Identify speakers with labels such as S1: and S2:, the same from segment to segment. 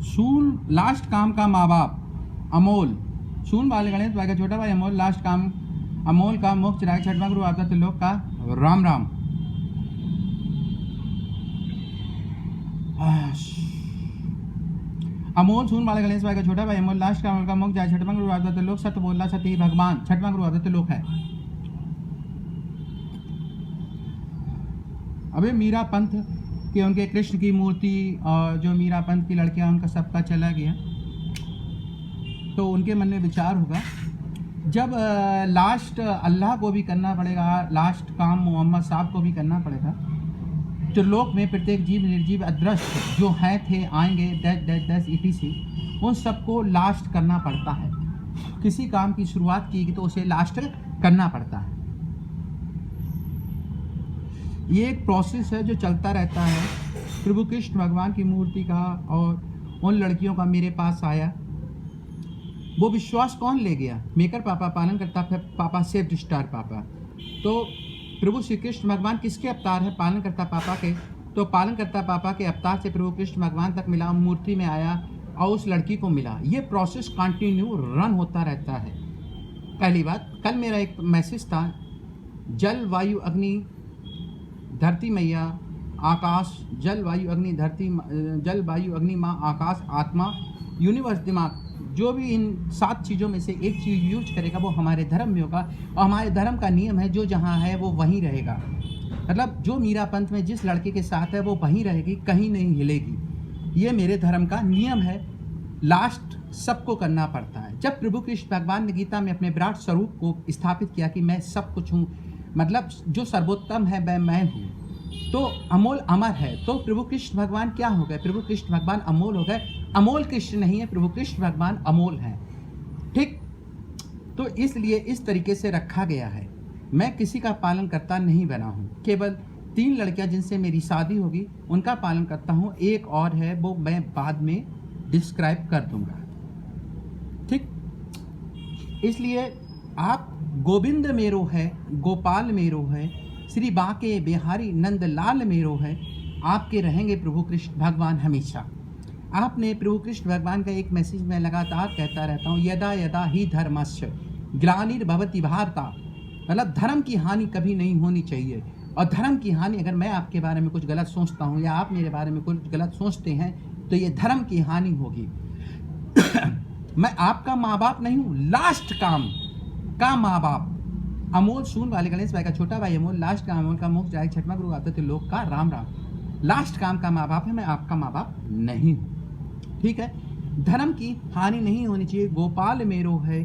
S1: सून last काम का माँ बाप अमोल, सून बाल गणेश भाई का छोटा भाई अमोल, लास्ट काम अमोल का मोक्ष राय छठवां गुरु आपदा त्रिलोक का राम राम। अमोल सून बाल गणेश भाई का छोटा भाई अमोल, लास्ट काम का मोक्ष राय छठवां गुरु आपदा त्रिलोक, सत्य बोलना सत्य ही भगवान, छठवां गुरु आपदा त्रिलोक है। अबे मीरा पंथ के उनके कृष्ण की मूर्ति और जो मीरा पंथ की लड़कियां उनका सबका चला गया, तो उनके मन में विचार होगा जब लास्ट अल्लाह को भी करना पड़ेगा, लास्ट काम मोहम्मद साहब को भी करना पड़ेगा, तो लोक में प्रत्येक जीव निर्जीव अदृश्य जो हैं थे आएंगे डैश ETC, उन सबको लास्ट करना पड़ता है। किसी काम की शुरुआत की तो उसे लास्ट करना पड़ता है। ये एक प्रोसेस है जो चलता रहता है। प्रभु कृष्ण भगवान की मूर्ति का और उन लड़कियों का मेरे पास आया, वो विश्वास कौन ले गया? मेकर पापा, पालन करता पापा, सेफ स्टार पापा। तो प्रभु श्री कृष्ण भगवान किसके अवतार है? पालन करता पापा के। तो पालन करता पापा के अवतार से प्रभु कृष्ण भगवान तक मिला, मूर्ति में आया और उस लड़की को मिला। ये प्रोसेस कंटिन्यू रन होता रहता है। पहली बात, कल मेरा एक मैसेज था, जल वायु अग्नि धरती मैया आकाश, जल वायु अग्नि धरती, जल वायु अग्नि माँ आकाश आत्मा यूनिवर्स दिमाग, जो भी इन 7 चीज़ों में से एक चीज़ यूज करेगा वो हमारे धर्म में होगा। और हमारे धर्म का नियम है जो जहाँ है वो वहीं रहेगा। मतलब जो मीरा पंथ में जिस लड़के के साथ है वो वहीं रहेगी, कहीं नहीं हिलेगी। ये मेरे धर्म का नियम है। लास्ट सबको करना पड़ता है। जब प्रभु कृष्ण भगवान ने गीता में अपने विराट स्वरूप को स्थापित किया कि मैं सब कुछ हूँ, मतलब जो सर्वोत्तम है वह मैं हूँ, तो अमोल अमर है। तो प्रभु कृष्ण भगवान क्या हो गए? प्रभु कृष्ण भगवान अमोल हो गए। अमोल कृष्ण नहीं है, प्रभु कृष्ण भगवान अमोल है। ठीक, तो इसलिए इस तरीके से रखा गया है। मैं किसी का पालन करता नहीं बना हूँ, केवल 3 लड़कियां जिनसे मेरी शादी होगी उनका पालन करता हूँ। एक और है, वो मैं बाद में डिस्क्राइब कर दूंगा। ठीक, इसलिए आप गोविंद मेरो है, गोपाल मेरो है, श्री बाके बिहारी नंद लाल मेरो है, आपके रहेंगे प्रभु कृष्ण भगवान हमेशा। आपने प्रभु कृष्ण भगवान का एक मैसेज मैं लगातार कहता रहता हूँ, यदा यदा ही धर्मस्य ग्लानिर्भवति भारता, मतलब धर्म की हानि कभी नहीं होनी चाहिए। और धर्म की हानि, अगर मैं आपके बारे में कुछ गलत सोचता हूँ या आप मेरे बारे में कुछ गलत सोचते हैं तो ये धर्म की हानि होगी। मैं आपका माँ बाप नहीं हूँ, लास्ट काम का माँ बाप। अमोल सून वाले गणेश भाई का छोटा भाई अमोल, लास्ट का अमोल का मोक्ष जाए छठवां गुरु आपदा त्रिलोक का राम राम। लास्ट काम का माँ बाप है, मैं आपका माँ बाप नहीं हूँ। ठीक है, धर्म की हानि नहीं होनी चाहिए। गोपाल मेरो है,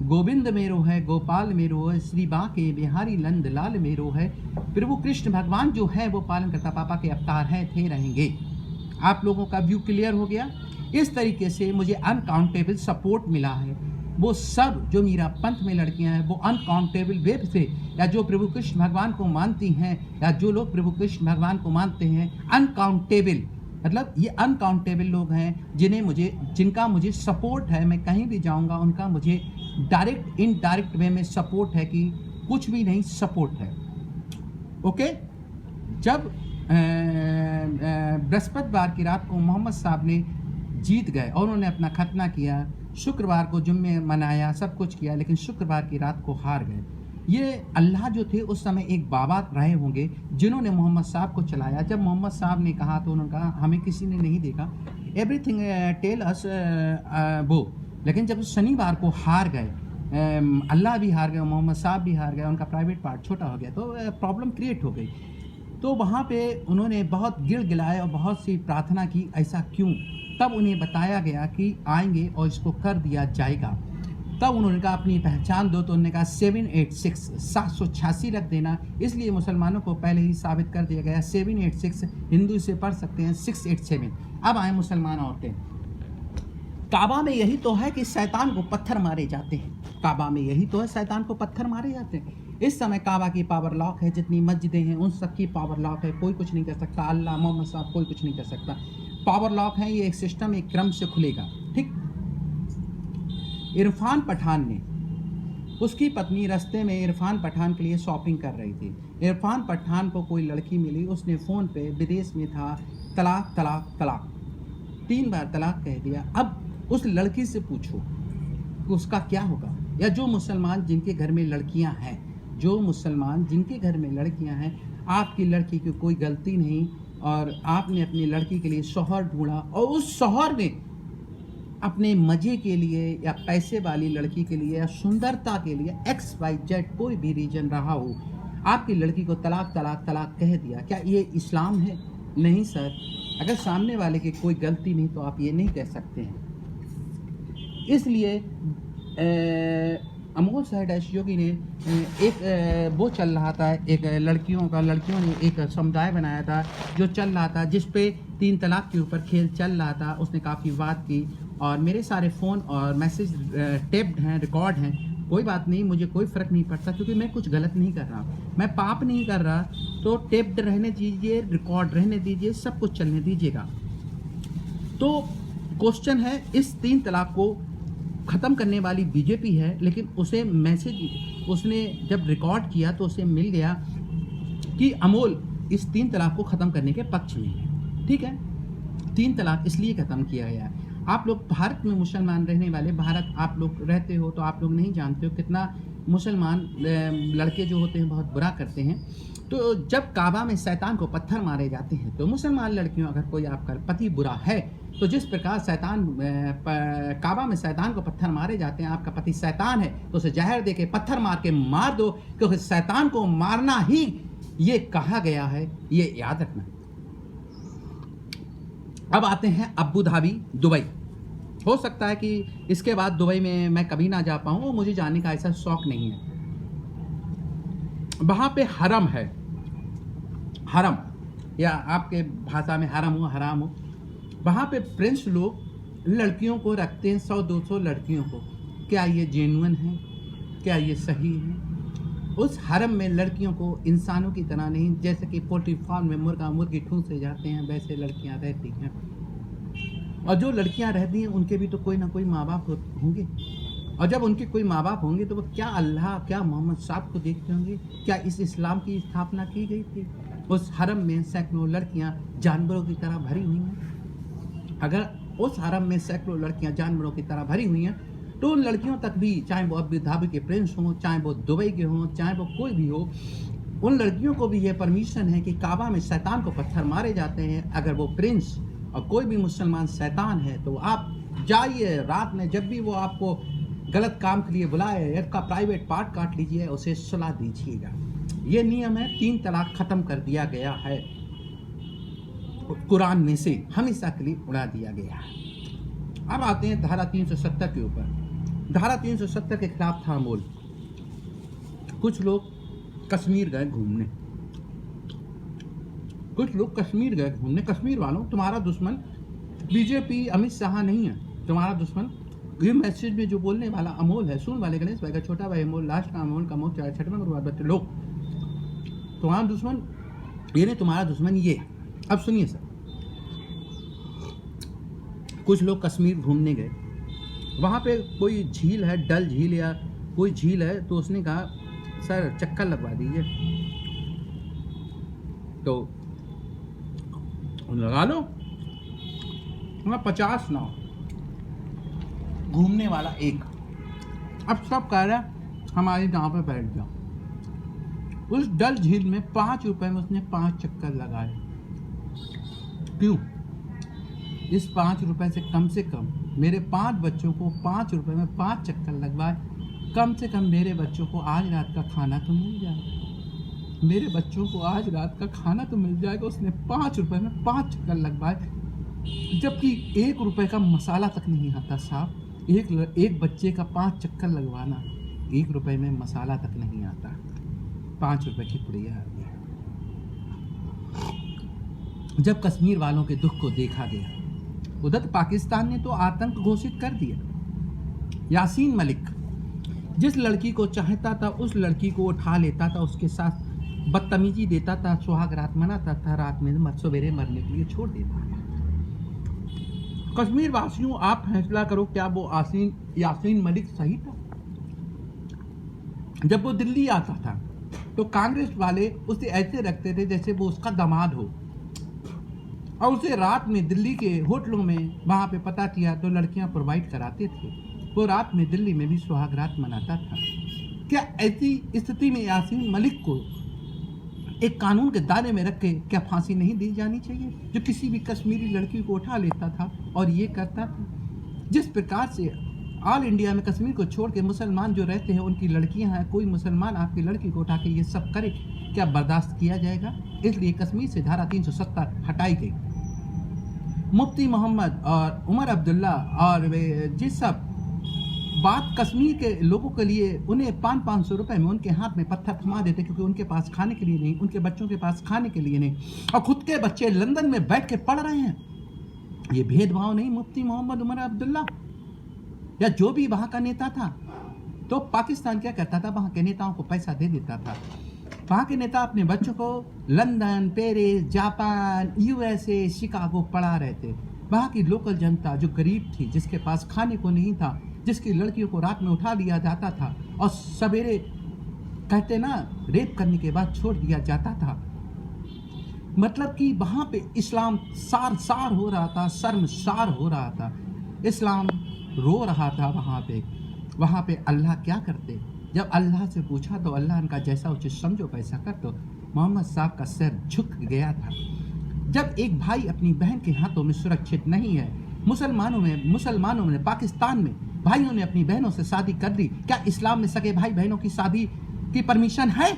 S1: गोविंद मेरो है, गोपाल मेरो है, श्री बाके बिहारी नंद लाल मेरो है। प्रभु कृष्ण भगवान जो है वो पालन करता पापा के अवतार हैं, थे, रहेंगे। आप लोगों का व्यू क्लियर हो गया। इस तरीके से मुझे अनकाउंटेबल सपोर्ट मिला है। वो सब जो मीरा पंथ में लड़कियां हैं वो अनकाउंटेबल वेब से, या जो प्रभु कृष्ण भगवान को मानती हैं, या जो लोग प्रभु कृष्ण भगवान को मानते हैं, अनकाउंटेबल, मतलब ये अनकाउंटेबल लोग हैं जिनका मुझे सपोर्ट है। मैं कहीं भी जाऊंगा उनका मुझे डायरेक्ट इनडायरेक्ट वे में सपोर्ट है, कि कुछ भी नहीं सपोर्ट है। ओके, जब बृहस्पतिवार की रात को मोहम्मद साहब ने जीत गए और उन्होंने अपना खतना किया, शुक्रवार को जुम्मे मनाया, सब कुछ किया, लेकिन शुक्रवार की रात को हार गए। ये अल्लाह जो थे उस समय एक बाबा रहे होंगे जिन्होंने मोहम्मद साहब को चलाया। जब मोहम्मद साहब ने कहा तो उन्होंने कहा हमें किसी ने नहीं देखा, एवरीथिंग टेल अस वो। लेकिन जब शनिवार को हार गए, अल्लाह भी हार गए, मोहम्मद साहब भी हार गए, उनका प्राइवेट पार्ट छोटा हो गया, तो प्रॉब्लम क्रिएट हो गई। तो वहाँ पे उन्होंने बहुत गिड़गिड़ाए और बहुत सी प्रार्थना की, ऐसा क्यों? तब उन्हें बताया गया कि आएंगे और इसको कर दिया जाएगा। तब उन्होंने कहा अपनी पहचान दो, तो उन्होंने कहा 786 786 रख देना। इसलिए मुसलमानों को पहले ही साबित कर दिया गया 786, हिंदू इसे पढ़ सकते हैं 687। अब आए मुसलमान औरतें। काबा में यही तो है कि शैतान को पत्थर मारे जाते हैं। काबा में यही तो है, शैतान को पत्थर मारे जाते हैं। इस समय काबा की पावर लॉक है, जितनी मस्जिदें हैं उन सब की पावर लॉक है, कोई कुछ नहीं कर सकता। अल्लाह मोहम्मद साहब कोई कुछ नहीं कर सकता। पावर लॉक है, ये एक सिस्टम एक क्रम से खुलेगा। ठीक, इरफान पठान ने, उसकी पत्नी रास्ते में इरफान पठान के लिए शॉपिंग कर रही थी। इरफान पठान को कोई लड़की मिली, उसने फ़ोन पे, विदेश में था, तलाक तलाक तलाक। 3 बार तलाक कह दिया। अब उस लड़की से पूछो कि उसका क्या होगा। या जो मुसलमान जिनके घर में लड़कियां हैं, जो मुसलमान जिनके घर में लड़कियां हैं, आपकी लड़की की कोई गलती नहीं और आपने अपनी लड़की के लिए शौहर ढूंढा और उस शौहर ने अपने मज़े के लिए या पैसे वाली लड़की के लिए या सुंदरता के लिए XYZ कोई भी रीजन रहा हो, आपकी लड़की को तलाक तलाक तलाक कह दिया। क्या ये इस्लाम है? नहीं सर। अगर सामने वाले की कोई गलती नहीं तो आप ये नहीं कह सकते हैं। इसलिए अमोल साइडैश योगी ने एक वो चल रहा था, एक लड़कियों ने एक समुदाय बनाया था जो चल रहा था, जिस पे 3 तलाक के ऊपर खेल चल रहा था। उसने काफ़ी बात की और मेरे सारे फ़ोन और मैसेज टेप्ड हैं, रिकॉर्ड हैं। कोई बात नहीं, मुझे कोई फ़र्क नहीं पड़ता क्योंकि मैं कुछ गलत नहीं कर रहा, मैं पाप नहीं कर रहा। तो टेप्ड रहने दीजिए, रिकॉर्ड रहने दीजिए, सब कुछ चलने दीजिएगा। तो क्वेश्चन है, इस 3 तलाक को ख़त्म करने वाली बीजेपी है, लेकिन उसे मैसेज उसने जब रिकॉर्ड किया तो उसे मिल गया कि अमोल इस 3 तलाक को ख़त्म करने के पक्ष में है। ठीक है, 3 तलाक इसलिए ख़त्म किया गया। आप लोग भारत में मुसलमान रहने वाले, भारत आप लोग रहते हो तो आप लोग नहीं जानते हो कितना मुसलमान लड़के जो होते हैं बहुत बुरा करते हैं। तो जब काबा में शैतान को पत्थर मारे जाते हैं तो मुसलमान लड़कियों, अगर कोई आपका पति बुरा है तो जिस प्रकार काबा में शैतान को पत्थर मारे जाते हैं, आपका पति शैतान है तो उसे जहर दे के पत्थर मार के मार दो, क्योंकि शैतान को मारना ही ये कहा गया है, ये याद रखना। अब आते हैं अबू धाबी, दुबई। हो सकता है कि इसके बाद दुबई में मैं कभी ना जा पाऊँ, और मुझे जाने का ऐसा शौक नहीं है। वहाँ पे हरम है, हरम या आपके भाषा में हरम हो, हराम हो। वहाँ पे प्रिंस लोग लड़कियों को रखते हैं, 100-200 लड़कियों को। क्या ये जेन्युइन है? क्या ये सही है? उस हरम में लड़कियों को इंसानों की तरह नहीं, जैसे कि पोल्ट्री फार्म में मुर्गा मुर्गी ठूंसे जाते हैं, वैसे लड़कियां रहती हैं। और जो लड़कियां रहती हैं उनके भी तो कोई ना कोई माँ बाप होंगे, और जब उनके कोई माँ बाप होंगे तो वो क्या अल्लाह, क्या मोहम्मद साहब को देखते होंगे? क्या इस इस्लाम की स्थापना की गई थी? उस हरम में सैकड़ों लड़कियां जानवरों की तरह भरी हुई हैं। अगर उस हरम में सैकड़ों लड़कियां जानवरों की तरह भरी हुई हैं तो उन लड़कियों तक भी, चाहे वो अबू धाबी के प्रिंस हों, चाहे वो दुबई के हों, चाहे वो कोई भी हो, उन लड़कियों को भी ये परमिशन है कि काबा में शैतान को पत्थर मारे जाते हैं। अगर वो प्रिंस और कोई भी मुसलमान शैतान है तो आप जाइए, रात में जब भी वो आपको गलत काम के लिए बुलाए, एक का प्राइवेट पार्ट काट लीजिए, उसे सुला दीजिएगा। ये नियम है, 3 तलाक ख़त्म कर दिया गया है, कुरान में से हमेशा के लिए उड़ा दिया गया है। अब आते हैं धारा 370 के ऊपर। धारा 370 के खिलाफ था अमोल। कुछ लोग कश्मीर गए घूमने, कुछ लोग कश्मीर गए घूमने। कश्मीर वालों, तुम्हारा दुश्मन बीजेपी अमित शाह नहीं है, तुम्हारा दुश्मन ये मैसेज में जो बोलने वाला अमोल है, सुन वाले गणेश भाई का छोटा भाई अमोल, लास्ट का अमोल का मोल 6वें गुरुवार बच्चे लोग, तुम्हारा दुश्मन ये नहीं, तुम्हारा दुश्मन ये। अब सुनिए सर, कुछ लोग कश्मीर घूमने गए, वहाँ पे कोई झील है, डल झील या कोई झील है, तो उसने कहा सर चक्कर लगवा दीजिए, तो लगा लो। वहाँ 50 नाव, घूमने वाला एक। अब सब कह रहा है हमारी नाव पे बैठ जाओ। उस डल झील में 5 रुपए में उसने 5 चक्कर लगाए। क्यों? इस 5 रुपए से कम मेरे 5 बच्चों को 5 रुपए में 5 चक्कर लगवाए, कम से कम मेरे बच्चों को आज रात का खाना तो मिल जाएगा, मेरे बच्चों को आज रात का खाना तो मिल जाएगा। उसने 5 रुपए में 5 चक्कर लगवाए, जबकि 1 रुपए का मसाला तक नहीं आता साहब। एक बच्चे का 5 चक्कर लगवाना, 1 रुपए में मसाला तक नहीं आता, 5 रुपए की पुड़िया आ गया। जब कश्मीर वालों के दुख को देखा गया, उधर पाकिस्तान ने तो आतंक घोषित कर दिया। यासीन मलिक जिस लड़की को चाहता था उस लड़की को उठा लेता था, उसके साथ बदतमीजी देता था, सुहाग रात मनाता था, रात में सवेरे मरने के लिए छोड़ देता था। कश्मीर वासियों, आप फैसला करो, क्या वो यासीन मलिक सही था? जब वो दिल्ली आता था तो कांग्रेस वाले उसे ऐसे रखते थे जैसे वो उसका दामाद हो। और उसे रात में दिल्ली के होटलों में वहाँ पे पता किया तो लड़कियाँ प्रोवाइड कराते थे। वो रात में दिल्ली में भी सुहाग रात मनाता था। क्या ऐसी स्थिति में यासीन मलिक को एक कानून के दायरे में रख के क्या फांसी नहीं दी जानी चाहिए, जो किसी भी कश्मीरी लड़की को उठा लेता था और ये करता था? जिस प्रकार से ऑल इंडिया में कश्मीर को छोड़ के मुसलमान जो रहते हैं उनकी लड़कियां हैं, कोई मुसलमान आपकी लड़की को उठा के ये सब करे, क्या बर्दाश्त किया जाएगा? इसलिए कश्मीर से धारा 370 हटाई गई। मुफ्ती मोहम्मद और उमर अब्दुल्ला और जिस सब बात कश्मीर के लोगों के लिए उन्हें 500 रुपए में उनके हाथ में पत्थर थमा देते, क्योंकि उनके पास खाने के लिए नहीं, उनके बच्चों के पास खाने के लिए नहीं, और खुद के बच्चे लंदन में बैठ के पढ़ रहे हैं। ये भेदभाव नहीं मुफ्ती मोहम्मद उमर अब्दुल्ला या जो भी वहाँ का नेता था। तो पाकिस्तान क्या करता था, वहाँ के नेताओं को पैसा दे देता था। वहाँ के नेता अपने बच्चों को London, Paris, Japan, USA, Chicago पढ़ा रहे थे। वहाँ की लोकल जनता जो गरीब थी, जिसके पास खाने को नहीं था, जिसकी लड़कियों को रात में उठा लिया जाता था और सवेरे कहते ना रेप करने के बाद छोड़ दिया जाता था, मतलब कि वहाँ पे इस्लाम सार हो रहा था, शर्मसार हो रहा था, इस्लाम रो रहा था। वहाँ पे अल्लाह क्या करते? जब अल्लाह से पूछा तो अल्लाह उनका जैसा उचित समझो वैसा कर दो। मोहम्मद साहब का सिर झुक गया था। जब एक भाई अपनी बहन के हाथों में सुरक्षित नहीं है, मुसलमानों में पाकिस्तान में भाइयों ने अपनी बहनों से शादी कर दी, क्या इस्लाम में सगे भाई बहनों की शादी की परमिशन है?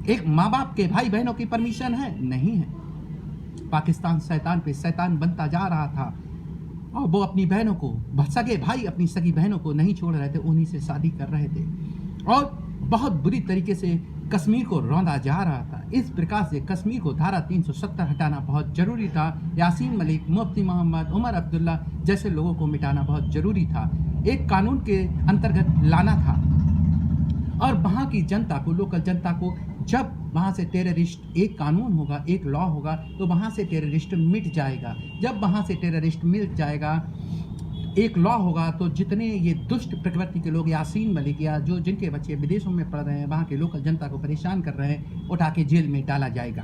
S1: एक माँ बाप के भाई बहनों की परमिशन है? नहीं है। पाकिस्तान शैतान पे शैतान बनता जा रहा था और वो अपनी बहनों को, सगे भाई अपनी सगी बहनों को नहीं छोड़ रहे थे, उन्हीं से शादी कर रहे थे और बहुत बुरी तरीके से कश्मीर को रौंदा जा रहा था। इस प्रकार से कश्मीर को धारा 370 हटाना बहुत जरूरी था। यासीन मलिक, मुफ्ती मोहम्मद, उमर अब्दुल्ला जैसे लोगों को मिटाना बहुत जरूरी था, एक कानून के अंतर्गत लाना था। और वहाँ की जनता को, लोकल जनता को, जब वहाँ से टेररिस्ट, एक कानून होगा, एक लॉ होगा तो वहाँ से टेररिस्ट मिट जाएगा। जब वहाँ से टेररिस्ट मिट जाएगा, एक लॉ होगा, तो जितने ये दुष्ट प्रकृति के लोग, यासीन मलिक या जो जिनके बच्चे विदेशों में पढ़ रहे हैं, वहाँ के लोकल जनता को परेशान कर रहे हैं, उठा के जेल में डाला जाएगा।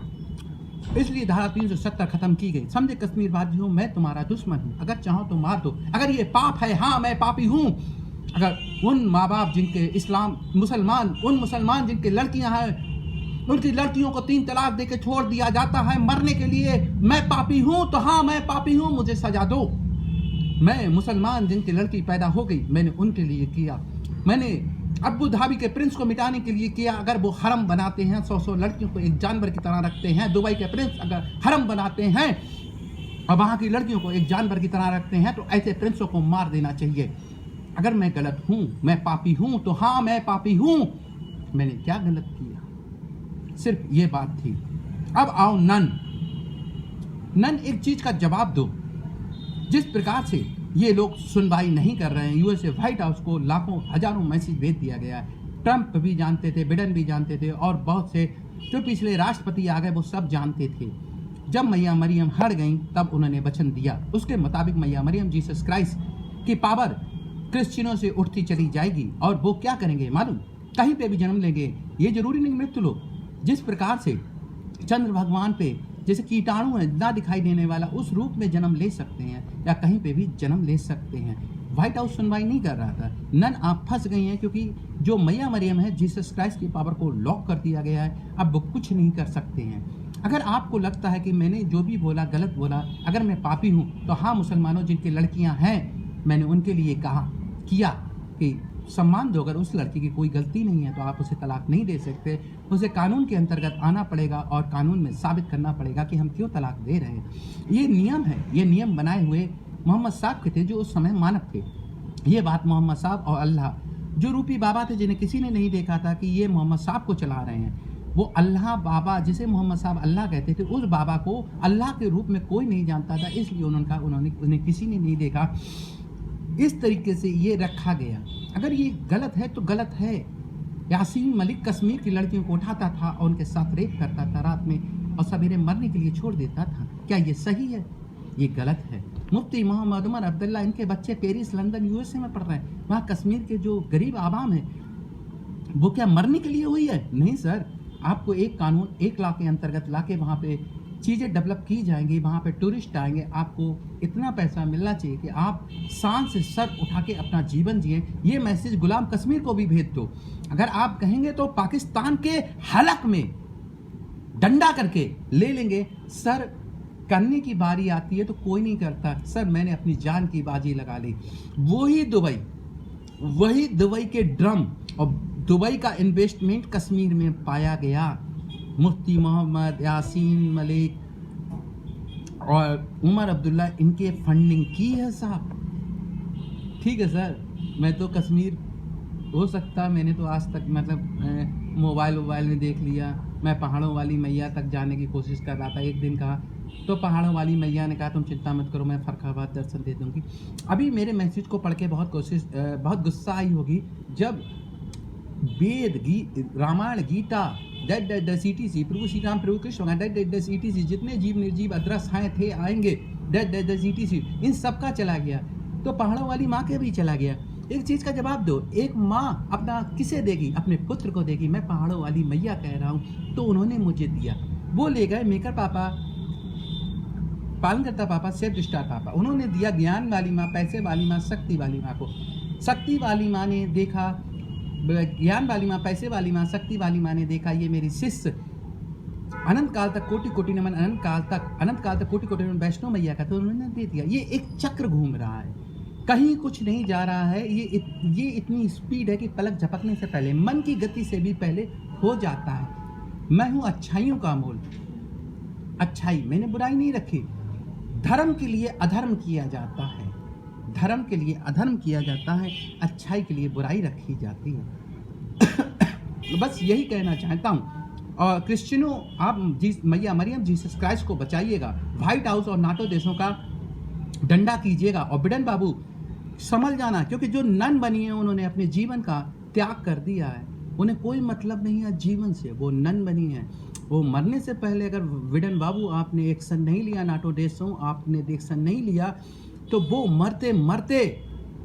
S1: इसलिए धारा 370 खत्म की गई। समझे कश्मीर वासियों, मैं तुम्हारा दुश्मन हूँ, अगर चाहो तो मार दो। अगर ये पाप है, हाँ मैं पापी हूँ। अगर उन माँ बाप जिनके उन मुसलमान जिनके लड़कियां हैं, उनकी लड़कियों को 3 तलाक देके छोड़ दिया जाता है मरने के लिए, मैं पापी हूँ तो हाँ मैं पापी हूँ, मुझे सजा दो। मैं मुसलमान जिनकी लड़की पैदा हो गई, मैंने उनके लिए किया। मैंने अबू धाबी के प्रिंस को मिटाने के लिए किया। अगर वो हरम बनाते हैं, 100 लड़कियों को एक जानवर की तरह रखते हैं, दुबई के प्रिंस अगर हरम बनाते हैं और वहाँ की लड़कियों को एक जानवर की तरह रखते हैं, तो ऐसे प्रिंसों को मार देना चाहिए। अगर मैं गलत हूँ, मैं पापी हूँ, तो हाँ मैं पापी हूँ। मैंने क्या गलत किया? सिर्फ ये बात थी। अब आओ नन एक चीज का जवाब दो। जिस प्रकार से ये लोग सुनवाई नहीं कर रहे हैं, USA व्हाइट हाउस को लाखों हजारों मैसेज भेज दिया गया है। ट्रंप भी जानते थे, बिडेन भी जानते थे और बहुत से जो पिछले राष्ट्रपति आ गए वो सब जानते थे। जब मैया मरियम हट गई तब उन्होंने वचन दिया, उसके मुताबिक मैया मरियम जीसस क्राइस्ट की पावर क्रिश्चियनों से उठती चली जाएगी। और वो क्या करेंगे मालूम? कहीं पे भी जन्म लेंगे, ये जरूरी नहीं मृत्यु लोग। जिस प्रकार से चंद्र भगवान पे जैसे कीटाणु है ना दिखाई देने वाला, उस रूप में जन्म ले सकते हैं या कहीं पे भी जन्म ले सकते हैं। व्हाइट हाउस सुनवाई नहीं कर रहा था। नन आप फंस गई हैं, क्योंकि जो मैया मरियम है, जीसस क्राइस्ट की पावर को लॉक कर दिया गया है। अब वो कुछ नहीं कर सकते हैं। अगर आपको लगता है कि मैंने जो भी बोला गलत बोला, अगर मैं पापी हूँ, तो हाँ मुसलमानों जिनकी लड़कियाँ हैं, मैंने उनके लिए किया कि सम्मान दो। अगर उस लड़की की कोई गलती नहीं है तो आप उसे तलाक नहीं दे सकते, उसे कानून के अंतर्गत आना पड़ेगा और कानून में साबित करना पड़ेगा कि हम क्यों तलाक दे रहे हैं। ये नियम है, ये नियम बनाए हुए मोहम्मद साहब के थे, जो उस समय मानव थे। ये बात मोहम्मद साहब और अल्लाह, जो रूपी बाबा थे जिन्हें किसी ने नहीं देखा था कि ये मोहम्मद साहब को चला रहे हैं, वो अल्लाह बाबा जिसे मोहम्मद साहब अल्लाह कहते थे, उस बाबा को अल्लाह के रूप में कोई नहीं जानता था, इसलिए उन्हें किसी ने नहीं देखा। इस तरीके से ये रखा गया। अगर ये गलत है तो गलत है। यासीन मलिक कश्मीर की लड़कियों को उठाता था और उनके साथ रेप करता था रात में और सवेरे मरने के लिए छोड़ देता था। क्या ये सही है? ये गलत है। मुफ्ती मोहम्मद उमर अब्दुल्ला, इनके बच्चे पेरिस, लंदन, USA में पढ़ रहे हैं। वहाँ कश्मीर के जो गरीब आवाम है वो क्या मरने के लिए हुई है? नहीं सर, आपको एक कानून, एक लॉ के अंतर्गत ला के वहाँ पे चीज़ें डेवलप की जाएंगी, वहाँ पे टूरिस्ट आएंगे, आपको इतना पैसा मिलना चाहिए कि आप शान से सर उठा के अपना जीवन जिए। ये मैसेज गुलाम कश्मीर को भी भेज दो। अगर आप कहेंगे तो पाकिस्तान के हलक में डंडा करके ले लेंगे। सर करने की बारी आती है तो कोई नहीं करता। सर मैंने अपनी जान की बाजी लगा ली। वही दुबई के ड्रम और दुबई का इन्वेस्टमेंट कश्मीर में पाया गया। मुफ्ती मोहम्मद यासीन मलिक और उमर अब्दुल्ला इनके फंडिंग की है साहब। ठीक है सर, मैं तो कश्मीर हो सकता, मैंने तो आज तक मतलब मोबाइल में देख लिया। मैं पहाड़ों वाली मैया तक जाने की कोशिश कर रहा था। एक दिन कहा तो पहाड़ों वाली मैया ने कहा तुम चिंता मत करो, मैं फरखाबाद दर्शन दे दूंगी। अभी मेरे मैसेज को पढ़ के बहुत गुस्सा आई होगी जब रामायण गीता CTC प्रभु श्री राम प्रभु कृष्ण CTC जितने जीव निर्जीव अदरस हैं थे आएंगे CTC इन सबका चला गया, तो पहाड़ों वाली माँ के भी चला गया। एक चीज़ का जवाब दो, एक माँ अपना किसे देगी? अपने पुत्र को देगी। मैं पहाड़ों वाली मैया कह रहा हूँ, तो उन्होंने मुझे दिया। वो ले गए मेकर पापा, पालनकर्ता पापा, सेफ स्टार पापा। उन्होंने दिया ज्ञान वाली माँ, पैसे वाली माँ, शक्ति वाली माँ को। शक्ति वाली माँ ने देखा, ज्ञान वाली माँ, पैसे वाली माँ, शक्ति वाली माँ ने देखा ये मेरी शिष्य अनंत काल तक कोटि कोटि नमन, अनंत काल तक कोटि कोटि नमन वैष्णो मैया का, तो उन्होंने दे दिया। ये एक चक्र घूम रहा है, कहीं कुछ नहीं जा रहा है। ये इतनी स्पीड है कि पलक झपकने से पहले, मन की गति से भी पहले हो जाता है। मैं हूँ अच्छाइयों का अमोल। अच्छाई, मैंने बुराई नहीं रखी। धर्म के लिए अधर्म किया जाता है, धर्म के लिए अधर्म किया जाता है, अच्छाई के लिए बुराई रखी जाती है। बस यही कहना चाहता हूँ। और क्रिश्चियनों, आप मैया मरियम जीसस क्राइस्ट को बचाइएगा, व्हाइट हाउस और नाटो देशों का डंडा कीजिएगा। और बिडेन बाबू समझ जाना, क्योंकि जो नन बनी है उन्होंने अपने जीवन का त्याग कर दिया है। उन्हें कोई मतलब नहीं है जीवन से, वो नन बनी है। वो मरने से पहले अगर बिडेन बाबू आपने एक्शन नहीं लिया, नाटो देशों आपने एक्शन नहीं लिया, तो वो मरते मरते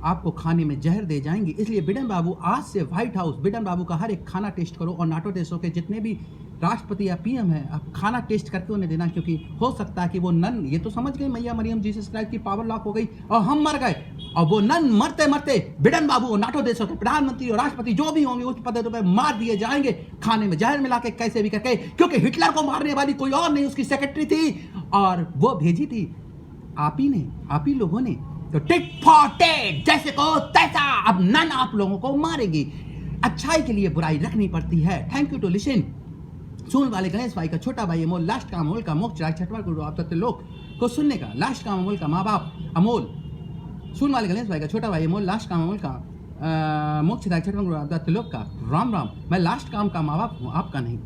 S1: आपको खाने में जहर दे जाएंगे। इसलिए बिडेन बाबू आज से व्हाइट हाउस, बिडेन बाबू का हर एक खाना टेस्ट करो। और नाटो देशों के जितने भी राष्ट्रपति या PM है, आप खाना टेस्ट करके उन्हें देना, क्योंकि हो सकता है कि वो नन ये तो समझ गई मैया मरियम जीसस क्राइस्ट की पावर लॉक हो गई और हम मर गए, और वो नन मरते मरते बिडेन बाबू और नाटो देशों के प्रधानमंत्री और राष्ट्रपति जो भी होंगे उस पदों पर मार दिए जाएंगे, खाने में जहर मिला के कैसे भी करके। क्योंकि हिटलर को मारने वाली कोई और नहीं, उसकी सेक्रेटरी थी और वो भेजी थी आप ही लोगों ने। तो टिट फॉर टेट, जैसे कहो तैसा, अब नन आप लोगों को मारेगी। अच्छाई के लिए बुराई रखनी पड़ती है। Thank you to listen. सुन वाले गणेश भाई का छोटा भाई अमोल, लास्ट का अमोल का मोक्ष राज छठवां गुरु आप तत्व लोक को सुनने का, लास्ट का अमोल का माँ बाप अमोल। सुन वाले गणेश भाई का छोटा भाई अमोल, लास्ट का अमोल का मोक्ष राज छठवां गुरु आप तत्व लोक का राम राम। मैं लास्ट काम का माँ बाप हूँ, आपका नहीं।